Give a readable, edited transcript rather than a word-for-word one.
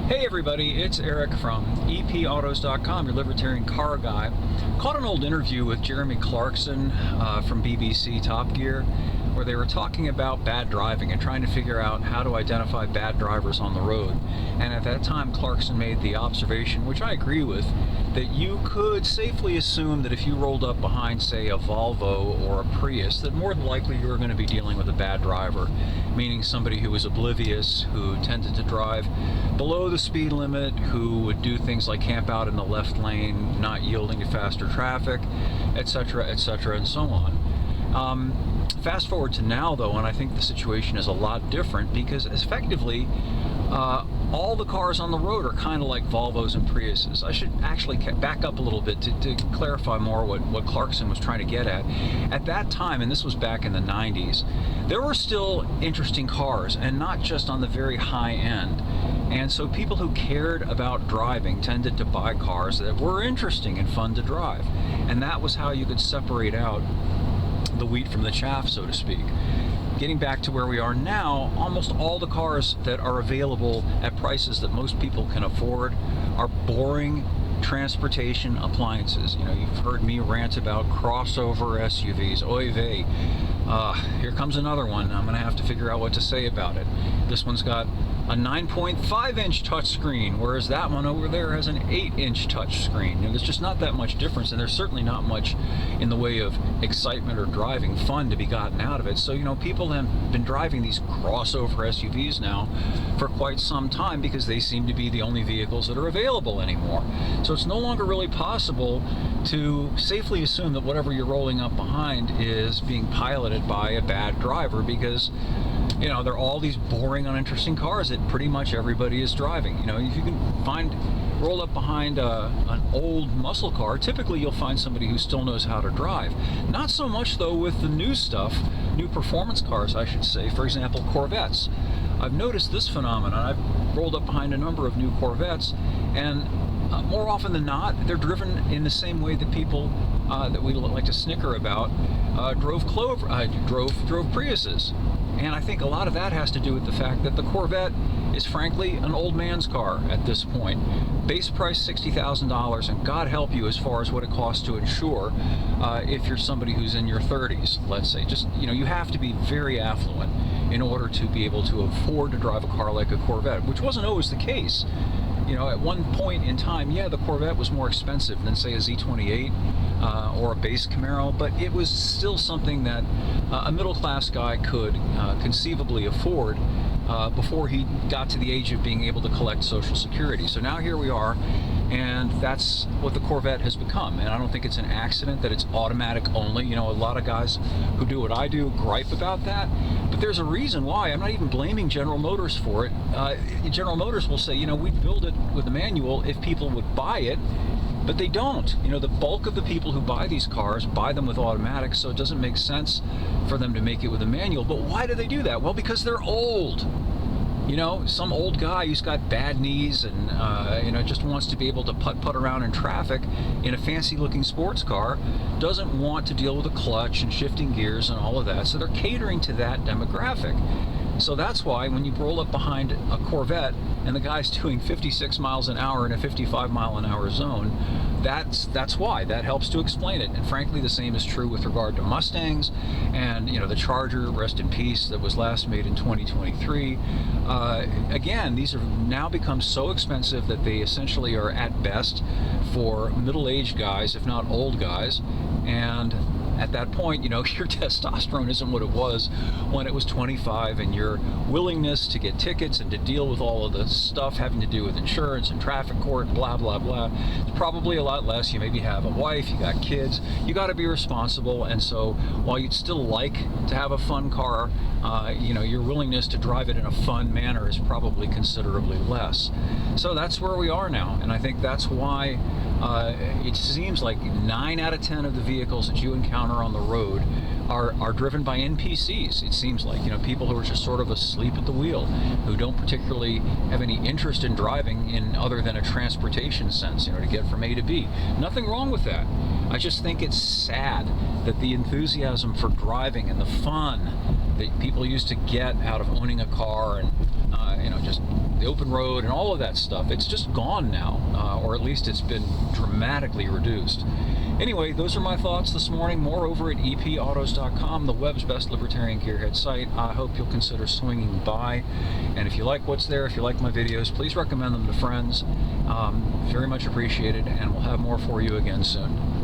Hey everybody, it's Eric from EPAutos.com, your libertarian car guy. Caught an old interview with Jeremy Clarkson from BBC Top Gear, where they were talking about bad driving and trying to figure out how to identify bad drivers on the road. And at that time, Clarkson made the observation, which I agree with, that you could safely assume that if you rolled up behind, say, a Volvo or a Prius, that more than likely you were going to be dealing with a bad driver, meaning somebody who was oblivious, who tended to drive below the speed limit, who would do things like camp out in the left lane, not yielding to faster traffic, etc., and so on. Fast forward to now, though, and I think the situation is a lot different because effectively all the cars on the road are kind of like Volvos and Priuses. I should actually back up a little bit to clarify more what Clarkson was trying to get at. At that time, and this was back in the 90s, there were still interesting cars, and not just on the very high end. And so people who cared about driving tended to buy cars that were interesting and fun to drive. And that was how you could separate out the wheat from the chaff, so to speak. Getting back to where we are now, almost all the cars that are available at prices that most people can afford are boring transportation appliances. You know, you've heard me rant about crossover SUVs. Oy vey. Here comes another one. I'm going to have to figure out what to say about it. This one's got a 9.5-inch touchscreen, whereas that one over there has an 8-inch touchscreen. There's just not that much difference, and there's certainly not much in the way of excitement or driving fun to be gotten out of it. So, you know, people have been driving these crossover SUVs now for quite some time because they seem to be the only vehicles that are available anymore. So it's no longer really possible to safely assume that whatever you're rolling up behind is being piloted by a bad driver, because you know, there are all these boring, uninteresting cars that pretty much everybody is driving. You know, if you can roll up behind an old muscle car, typically you'll find somebody who still knows how to drive. Not so much, though, with the new stuff, new performance cars, I should say. For example, Corvettes. I've noticed this phenomenon. I've rolled up behind a number of new Corvettes, and more often than not, they're driven in the same way that people that we like to snicker about drove Priuses. And I think a lot of that has to do with the fact that the Corvette is frankly an old man's car at this point. Base price $60,000, and God help you as far as what it costs to insure if you're somebody who's in your 30s, let's say. Just, you know, you have to be very affluent in order to be able to afford to drive a car like a Corvette, which wasn't always the case. You know, at one point in time, yeah, the Corvette was more expensive than, say, a Z28 or a base Camaro, but it was still something that a middle-class guy could conceivably afford before he got to the age of being able to collect Social Security. So now here we are, and that's what the Corvette has become. And I don't think it's an accident that it's automatic only. You know, a lot of guys who do what I do gripe about that, but there's a reason why. I'm not even blaming General Motors for it. General Motors will say, you know, we'd build it with a manual if people would buy it, but they don't. You know, the bulk of the people who buy these cars buy them with automatics, so it doesn't make sense for them to make it with a manual. But why do they do that? Well, because they're old. You know, some old guy who's got bad knees and, you know, just wants to be able to putt around in traffic in a fancy-looking sports car doesn't want to deal with a clutch and shifting gears and all of that. So they're catering to that demographic. So that's why when you roll up behind a Corvette and the guy's doing 56 miles an hour in a 55-mile-an-hour zone, that's why. That helps to explain it. And frankly, the same is true with regard to Mustangs and, you know, the Charger, rest in peace, that was last made in 2023. Again, these have now become so expensive that they essentially are at best for middle-aged guys, if not old guys. And at that point, you know, your testosterone isn't what it was when it was 25, and your willingness to get tickets and to deal with all of the stuff having to do with insurance and traffic court and blah, blah, blah, is probably a lot less. You maybe have a wife, you got kids, you got to be responsible, and so while you'd still like to have a fun car, you know, your willingness to drive it in a fun manner is probably considerably less. So that's where we are now, and I think that's why it seems like 9 out of 10 of the vehicles that you encounter on the road are driven by NPCs. It seems like, you know, people who are just sort of asleep at the wheel, who don't particularly have any interest in driving in other than a transportation sense, you know, to get from A to B. Nothing wrong with that. I just think it's sad that the enthusiasm for driving and the fun that people used to get out of owning a car and, you know, just the open road and all of that stuff. It's just gone now, or at least it's been dramatically reduced. Anyway, those are my thoughts this morning. More over at epautos.com, the web's best libertarian gearhead site. I hope you'll consider swinging by. And if you like what's there, if you like my videos, please recommend them to friends. Very much appreciated, and we'll have more for you again soon.